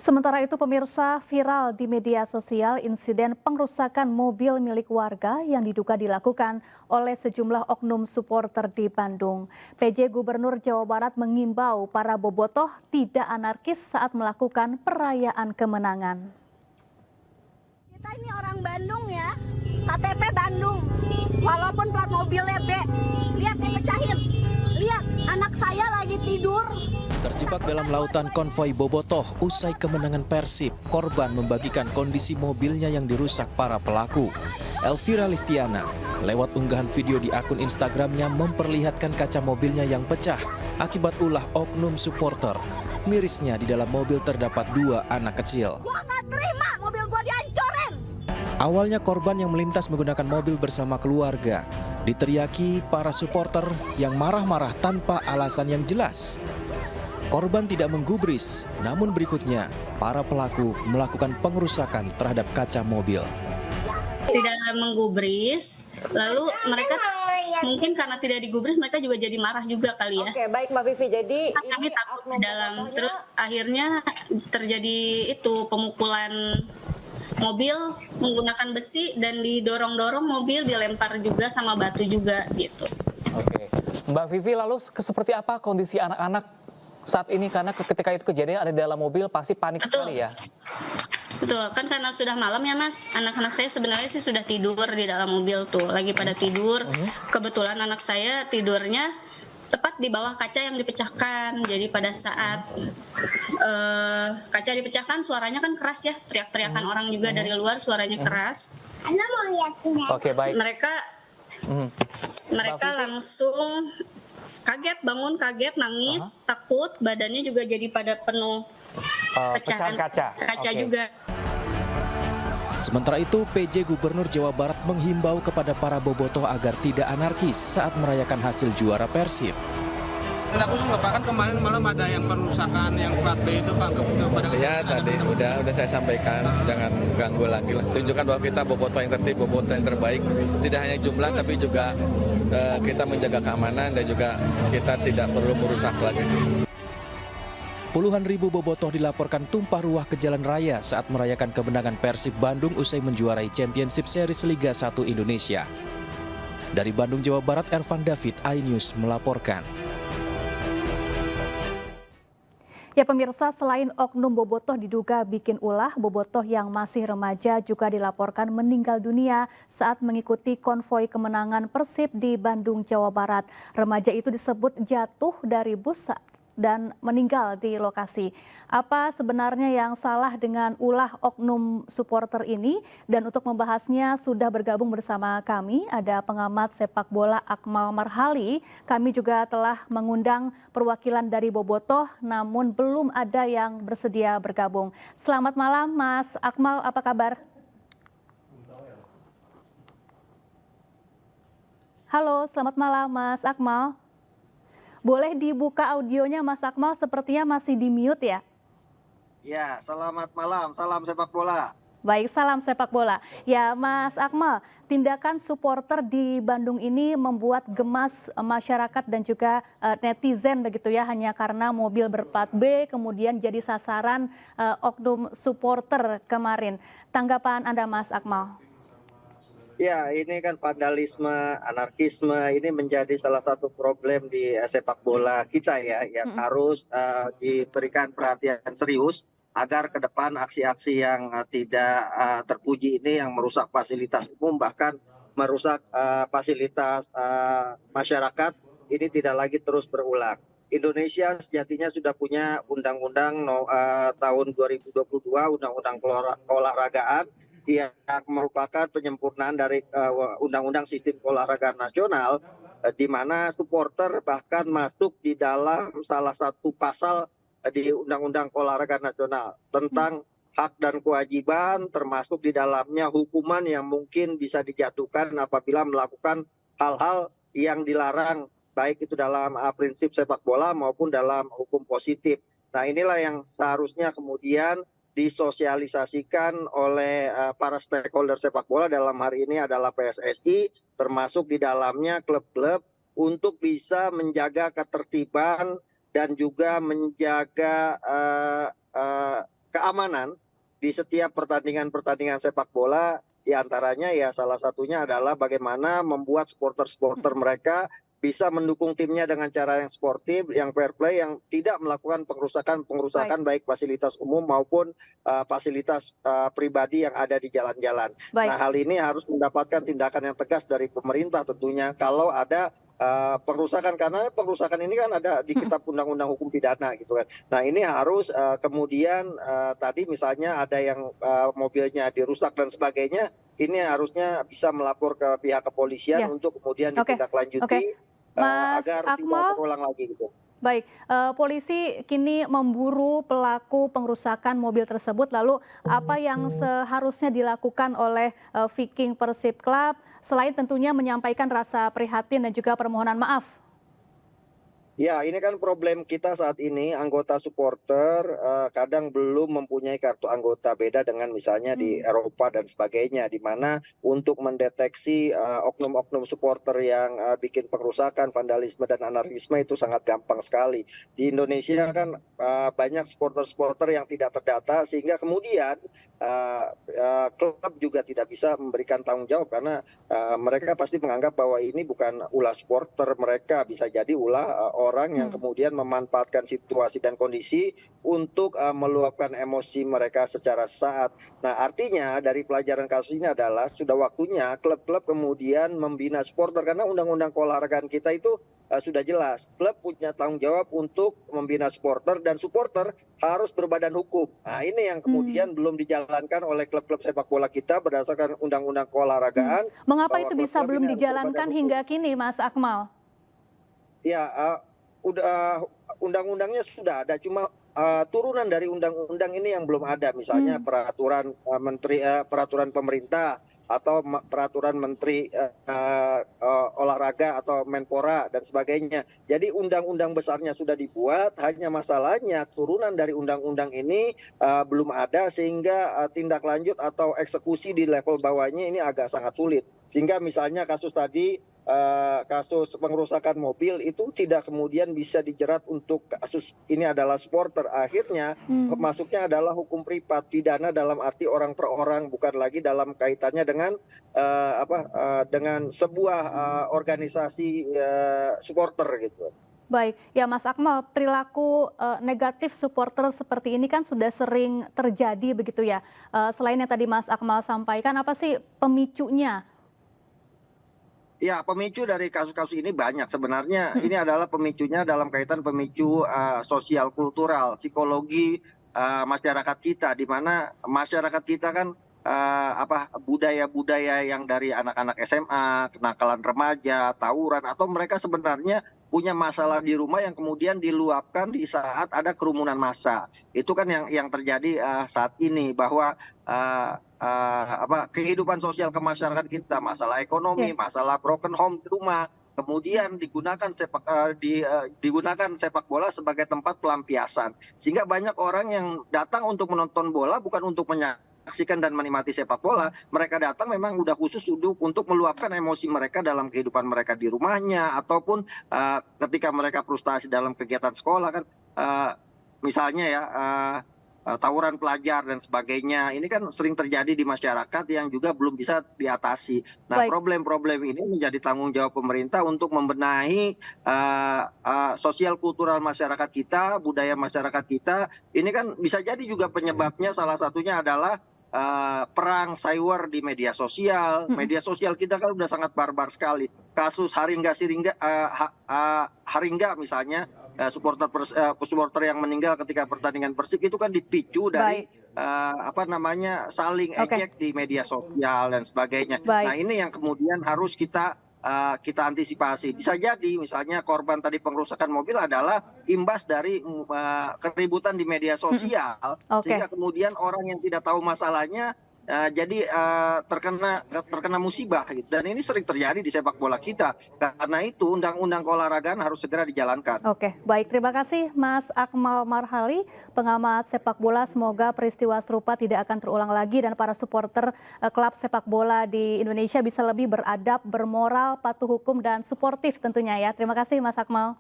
Sementara itu pemirsa, viral di media sosial insiden pengrusakan mobil milik warga yang diduga dilakukan oleh sejumlah oknum supporter di Bandung. PJ Gubernur Jawa Barat mengimbau para bobotoh tidak anarkis saat melakukan perayaan kemenangan. Kita ini orang Bandung ya, KTP Bandung, walaupun plat mobilnya B, lihat dipecahin, lihat anak saya lagi tidur. Terjebak dalam lautan konvoi bobotoh usai kemenangan Persib, korban membagikan kondisi mobilnya yang dirusak para pelaku. Elvira Listiana lewat unggahan video di akun Instagramnya memperlihatkan kaca mobilnya yang pecah akibat ulah oknum supporter. Mirisnya di dalam mobil terdapat 2 anak kecil. Gua nggak terima mobil gua dihancurin. Awalnya korban yang melintas menggunakan mobil bersama keluarga diteriaki para supporter yang marah-marah tanpa alasan yang jelas. Korban tidak menggubris, namun berikutnya para pelaku melakukan pengerusakan terhadap kaca mobil. Tidak menggubris, lalu mereka mungkin karena tidak digubris mereka juga jadi marah juga kali ya. Oke, baik Mbak Vivi. Jadi Kami takut di dalam, terus akhirnya terjadi itu pemukulan mobil menggunakan besi dan didorong-dorong mobil, dilempar juga sama batu juga gitu. Oke, Mbak Vivi, lalu seperti apa kondisi anak-anak saat ini, karena ketika itu kejadian ada di dalam mobil pasti panik sekali ya? Betul, kan karena sudah malam ya Mas, anak-anak saya sebenarnya sih sudah tidur di dalam mobil tuh, lagi pada tidur. Kebetulan anak saya tidurnya tepat di bawah kaca yang dipecahkan, jadi pada saat kaca dipecahkan suaranya kan keras ya, teriak-teriakan orang juga dari luar suaranya keras. Oke, baik. Mereka langsung kaget, bangun kaget, nangis, takut, badannya juga jadi pada penuh pecahan kaca Oke. juga. Sementara itu, PJ Gubernur Jawa Barat menghimbau kepada para bobotoh agar tidak anarkis saat merayakan hasil juara Persib. Tidak khusus Pak, kan kemarin malam ada yang perusakan yang plat B itu Pak kepada ya tadi udah saya sampaikan, jangan ganggu lagi lah. Tunjukkan bahwa kita bobotoh yang tertib, bobotoh yang terbaik. Tidak hanya jumlah tapi juga kita menjaga keamanan dan juga kita tidak perlu merusak lagi. Puluhan ribu bobotoh dilaporkan tumpah ruah ke jalan raya saat merayakan kemenangan Persib Bandung usai menjuarai Championship Series Liga 1 Indonesia. Dari Bandung, Jawa Barat, Ervan David, iNews melaporkan. Ya pemirsa, selain oknum bobotoh diduga bikin ulah, bobotoh yang masih remaja juga dilaporkan meninggal dunia saat mengikuti konvoi kemenangan Persib di Bandung, Jawa Barat. Remaja itu disebut jatuh dari bus dan meninggal di lokasi. Apa sebenarnya yang salah dengan ulah oknum supporter ini? Dan untuk membahasnya sudah bergabung bersama kami ada pengamat sepak bola Akmal Marhali. Kami juga telah mengundang perwakilan dari bobotoh namun belum ada yang bersedia bergabung. Selamat malam Mas Akmal, apa kabar? Halo, selamat malam Mas Akmal. Boleh dibuka audionya Mas Akmal, sepertinya masih di mute ya? Ya, selamat malam, salam sepak bola. Baik, salam sepak bola. Ya Mas Akmal, tindakan supporter di Bandung ini membuat gemas masyarakat dan juga netizen begitu ya, hanya karena mobil berplat B kemudian jadi sasaran oknum supporter kemarin. Tanggapan Anda Mas Akmal? Ya, ini kan vandalisme, anarkisme ini menjadi salah satu problem di sepak bola kita ya, yang harus diberikan perhatian serius agar ke depan aksi-aksi yang tidak terpuji ini yang merusak fasilitas umum bahkan merusak fasilitas masyarakat ini tidak lagi terus berulang. Indonesia sejatinya sudah punya undang-undang tahun 2022, undang-undang keolahragaan yang merupakan penyempurnaan dari Undang-Undang Sistem Olahraga Nasional, di mana supporter bahkan masuk di dalam salah satu pasal di Undang-Undang Olahraga Nasional tentang hak dan kewajiban, termasuk di dalamnya hukuman yang mungkin bisa dijatuhkan apabila melakukan hal-hal yang dilarang, baik itu dalam prinsip sepak bola maupun dalam hukum positif. Nah, inilah yang seharusnya kemudian disosialisasikan oleh para stakeholder sepak bola, dalam hari ini adalah PSSI, termasuk di dalamnya klub-klub untuk bisa menjaga ketertiban dan juga menjaga keamanan di setiap pertandingan sepak bola, di antaranya ya salah satunya adalah bagaimana membuat supporter-supporter mereka bisa mendukung timnya dengan cara yang sportif, yang fair play, yang tidak melakukan pengerusakan baik fasilitas umum maupun fasilitas pribadi yang ada di jalan-jalan. Nah, hal ini harus mendapatkan tindakan yang tegas dari pemerintah tentunya kalau ada pengerusakan, karena pengerusakan ini kan ada di kitab undang-undang hukum pidana gitu kan. Nah, ini harus kemudian tadi misalnya ada yang mobilnya dirusak dan sebagainya, ini harusnya bisa melapor ke pihak kepolisian untuk kemudian ditindaklanjuti agar tidak terulang lagi gitu. Baik, polisi kini memburu pelaku pengerusakan mobil tersebut. Lalu apa yang seharusnya dilakukan oleh Viking Persib Club selain tentunya menyampaikan rasa prihatin dan juga permohonan maaf? Ya, ini kan problem kita saat ini, anggota supporter kadang belum mempunyai kartu anggota, beda dengan misalnya di Eropa dan sebagainya, di mana untuk mendeteksi oknum-oknum supporter yang bikin pengerusakan, vandalisme dan anarkisme itu sangat gampang sekali. Di Indonesia kan banyak supporter-supporter yang tidak terdata, sehingga kemudian klub juga tidak bisa memberikan tanggung jawab karena mereka pasti menganggap bahwa ini bukan ulah supporter mereka, bisa jadi ulah orang yang kemudian memanfaatkan situasi dan kondisi untuk meluapkan emosi mereka secara sesaat. Nah, artinya dari pelajaran kasus ini adalah sudah waktunya klub-klub kemudian membina supporter, karena undang-undang keolahragaan kita itu sudah jelas. Klub punya tanggung jawab untuk membina supporter dan supporter harus berbadan hukum. Nah, ini yang kemudian belum dijalankan oleh klub-klub sepak bola kita berdasarkan undang-undang keolahragaan. Mengapa itu bisa belum dijalankan hingga kini, Mas Akmal? Ya, udah undang-undangnya sudah ada, cuma turunan dari undang-undang ini yang belum ada, misalnya peraturan menteri, peraturan pemerintah atau peraturan menteri olahraga atau Menpora dan sebagainya. Jadi undang-undang besarnya sudah dibuat, hanya masalahnya turunan dari undang-undang ini belum ada, sehingga tindak lanjut atau eksekusi di level bawahnya ini agak sangat sulit. Sehingga misalnya kasus tadi, kasus pengerusakan mobil itu tidak kemudian bisa dijerat untuk kasus ini adalah supporter. Akhirnya masuknya adalah hukum privat, pidana dalam arti orang per orang, bukan lagi dalam kaitannya dengan dengan sebuah organisasi supporter gitu. Baik, ya Mas Akmal, perilaku negatif supporter seperti ini kan sudah sering terjadi begitu ya. Selain yang tadi Mas Akmal sampaikan, apa sih pemicunya? Ya, pemicu dari kasus-kasus ini banyak sebenarnya. Ini adalah pemicunya dalam kaitan pemicu sosial, kultural, psikologi masyarakat kita, di mana masyarakat kita kan budaya-budaya yang dari anak-anak SMA, kenakalan remaja, tawuran, atau mereka sebenarnya punya masalah di rumah yang kemudian diluapkan di saat ada kerumunan massa. Itu kan yang terjadi saat ini, bahwa kehidupan sosial kemasyarakat kita, masalah ekonomi, masalah broken home di rumah, kemudian digunakan sepak bola sebagai tempat pelampiasan, sehingga banyak orang yang datang untuk menonton bola bukan untuk menyaksikan dan menikmati sepak bola. Mereka datang memang udah khusus untuk meluapkan emosi mereka dalam kehidupan mereka di rumahnya, ataupun ketika mereka frustasi dalam kegiatan sekolah kan, misalnya ya tawuran pelajar dan sebagainya. Ini kan sering terjadi di masyarakat yang juga belum bisa diatasi. Nah, problem-problem ini menjadi tanggung jawab pemerintah untuk membenahi sosial kultural masyarakat kita, budaya masyarakat kita. Ini kan bisa jadi juga penyebabnya salah satunya adalah perang cyber di media sosial. Media sosial kita kan udah sangat barbar sekali. Kasus Haringga misalnya, supporter yang meninggal ketika pertandingan Persib itu kan dipicu dari saling ejek di media sosial dan sebagainya. Nah, ini yang kemudian harus kita antisipasi. Bisa jadi misalnya korban tadi pengerusakan mobil adalah imbas dari keributan di media sosial, sehingga kemudian orang yang tidak tahu masalahnya jadi terkena musibah gitu. Dan ini sering terjadi di sepak bola kita. Karena itu undang-undang keolahragaan harus segera dijalankan. Oke, baik, terima kasih Mas Akmal Marhali, pengamat sepak bola. Semoga peristiwa serupa tidak akan terulang lagi dan para supporter klub sepak bola di Indonesia bisa lebih beradab, bermoral, patuh hukum dan suportif tentunya ya. Terima kasih Mas Akmal.